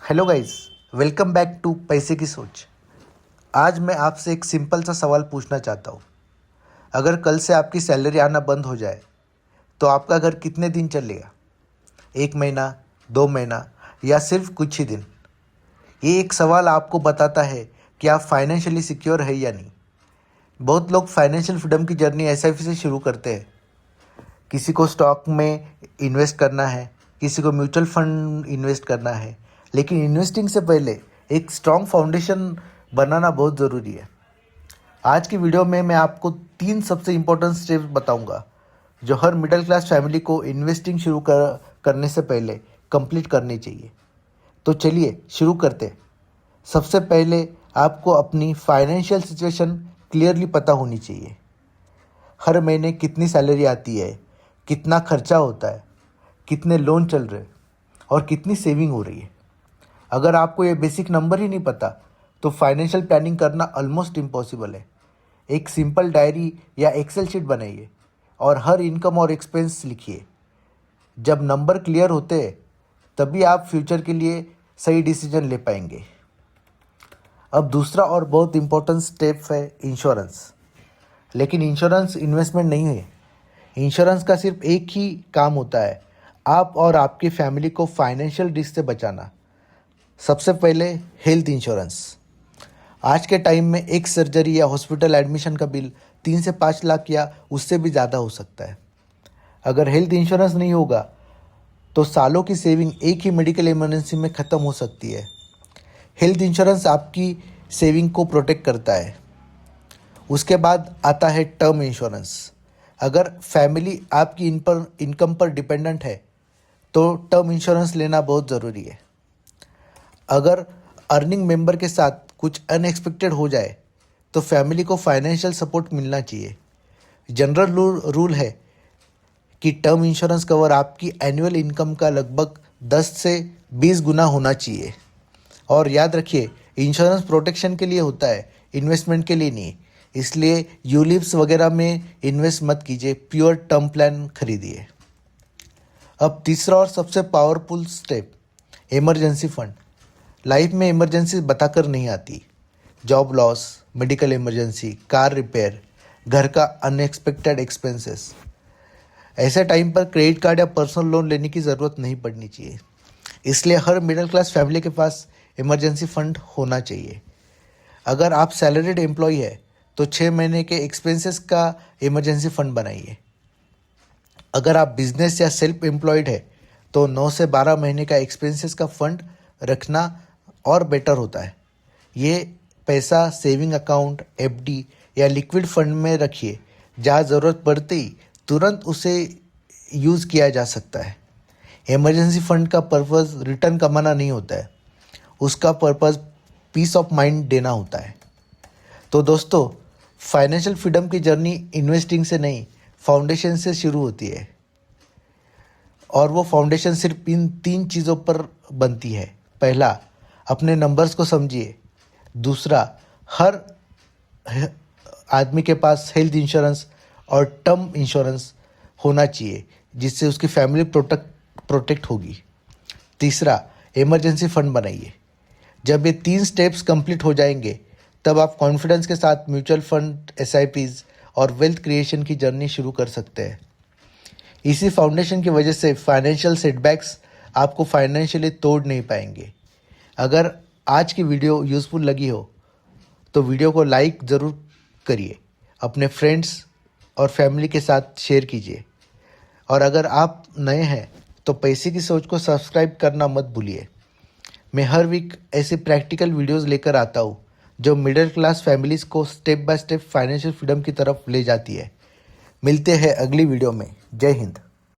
Hello guys, welcome back to पैसे की सोच। आज मैं आपसे एक सिंपल सा सवाल पूछना चाहता हूँ। अगर कल से आपकी सैलरी आना बंद हो जाए तो आपका घर कितने दिन चलेगा? 1 महीना, 2 महीना या सिर्फ कुछ ही दिन? ये एक सवाल आपको बताता है कि आप फाइनेंशियली सिक्योर है या नहीं। बहुत लोग फाइनेंशियल फ्रीडम की जर्नी एसआईपी से शुरू करते हैं। किसी को स्टॉक में इन्वेस्ट करना है, किसी को म्यूचुअल फंड इन्वेस्ट करना है, लेकिन इन्वेस्टिंग से पहले एक स्ट्रॉन्ग फाउंडेशन बनाना बहुत ज़रूरी है। आज की वीडियो में मैं आपको 3 सबसे इम्पोर्टेंट स्टेप्स बताऊंगा जो हर मिडिल क्लास फैमिली को इन्वेस्टिंग शुरू करने से पहले कंप्लीट करनी चाहिए। तो चलिए शुरू करते हैं। सबसे पहले आपको अपनी फाइनेंशियल सिचुएशन क्लियरली पता होनी चाहिए। हर महीने कितनी सैलरी आती है, कितना खर्चा होता है, कितने लोन चल रहे हैं और कितनी सेविंग हो रही है। अगर आपको ये बेसिक नंबर ही नहीं पता तो फाइनेंशियल प्लानिंग करना ऑलमोस्ट इम्पॉसिबल है। एक सिंपल डायरी या एक्सेल शीट बनाइए और हर इनकम और एक्सपेंस लिखिए। जब नंबर क्लियर होते हैं तभी आप फ्यूचर के लिए सही डिसीजन ले पाएंगे। अब दूसरा और बहुत इम्पोर्टेंट स्टेप है इंश्योरेंस। लेकिन इंश्योरेंस इन्वेस्टमेंट नहीं है। इंश्योरेंस का सिर्फ एक ही काम होता है, आप और आपकी फैमिली को फाइनेंशियल रिस्क से बचाना। सबसे पहले हेल्थ इंश्योरेंस। आज के टाइम में एक सर्जरी या हॉस्पिटल एडमिशन का बिल 3 से 5 लाख या उससे भी ज़्यादा हो सकता है। अगर हेल्थ इंश्योरेंस नहीं होगा तो सालों की सेविंग एक ही मेडिकल इमरजेंसी में ख़त्म हो सकती है। हेल्थ इंश्योरेंस आपकी सेविंग को प्रोटेक्ट करता है। उसके बाद आता है टर्म इंश्योरेंस। अगर फैमिली आपकी इनकम पर डिपेंडेंट है तो टर्म इंश्योरेंस लेना बहुत ज़रूरी है। अगर अर्निंग मेंबर के साथ कुछ अनएक्सपेक्टेड हो जाए तो फैमिली को फाइनेंशियल सपोर्ट मिलना चाहिए। जनरल रूल है कि टर्म इंश्योरेंस कवर आपकी एनुअल इनकम का लगभग 10 से 20 गुना होना चाहिए। और याद रखिए, इंश्योरेंस प्रोटेक्शन के लिए होता है, इन्वेस्टमेंट के लिए नहीं। इसलिए यूलिप्स वगैरह में इन्वेस्ट मत कीजिए, प्योर टर्म प्लान खरीदिए। अब तीसरा और सबसे powerful step, emergency fund. Life में इमरजेंसी बताकर नहीं आती। Job loss, medical emergency, car repair, घर का अनएक्सपेक्टेड एक्सपेंसेस, ऐसे टाइम पर क्रेडिट कार्ड या पर्सनल लोन लेने की ज़रूरत नहीं पड़नी चाहिए। इसलिए हर मिडिल क्लास फैमिली के पास इमरजेंसी फंड होना चाहिए। अगर आप सैलरीड एम्प्लॉय है तो 6 महीने के एक्सपेंसेस का इमरजेंसी फंड बनाइए। अगर आप बिजनेस या सेल्फ एम्प्लॉयड है तो 9 से 12 महीने का एक्सपेंसेस का फंड रखना और बेटर होता है। ये पैसा सेविंग अकाउंट, एफडी या लिक्विड फंड में रखिए। जहाँ ज़रूरत पड़ते ही तुरंत उसे यूज़ किया जा सकता है। इमरजेंसी फंड का पर्पज़ रिटर्न कमाना नहीं होता है, उसका पर्पज़ पीस ऑफ माइंड देना होता है। तो दोस्तों, फाइनेंशियल फ्रीडम की जर्नी इन्वेस्टिंग से नहीं, फाउंडेशन से शुरू होती है। और वो फाउंडेशन सिर्फ इन 3 चीज़ों पर बनती है। पहला, अपने नंबर्स को समझिए। दूसरा, हर आदमी के पास हेल्थ इंश्योरेंस और टर्म इंश्योरेंस होना चाहिए जिससे उसकी फैमिली प्रोटेक्ट होगी। तीसरा, इमरजेंसी फंड बनाइए। जब ये 3 स्टेप्स कंप्लीट हो जाएंगे तब आप कॉन्फिडेंस के साथ म्यूचुअल फंड, एसआईपीज और वेल्थ क्रिएशन की जर्नी शुरू कर सकते हैं। इसी फाउंडेशन की वजह से फाइनेंशियल सेटबैक्स आपको फाइनेंशियली तोड़ नहीं पाएंगे। अगर आज की वीडियो यूज़फुल लगी हो तो वीडियो को लाइक ज़रूर करिए, अपने फ्रेंड्स और फैमिली के साथ शेयर कीजिए। और अगर आप नए हैं तो पैसे की सोच को सब्सक्राइब करना मत भूलिए। मैं हर वीक ऐसे प्रैक्टिकल वीडियोस लेकर आता हूँ जो मिडिल क्लास फैमिलीज़ को step by step financial freedom की तरफ ले जाती है। मिलते हैं अगली वीडियो में। जय हिंद।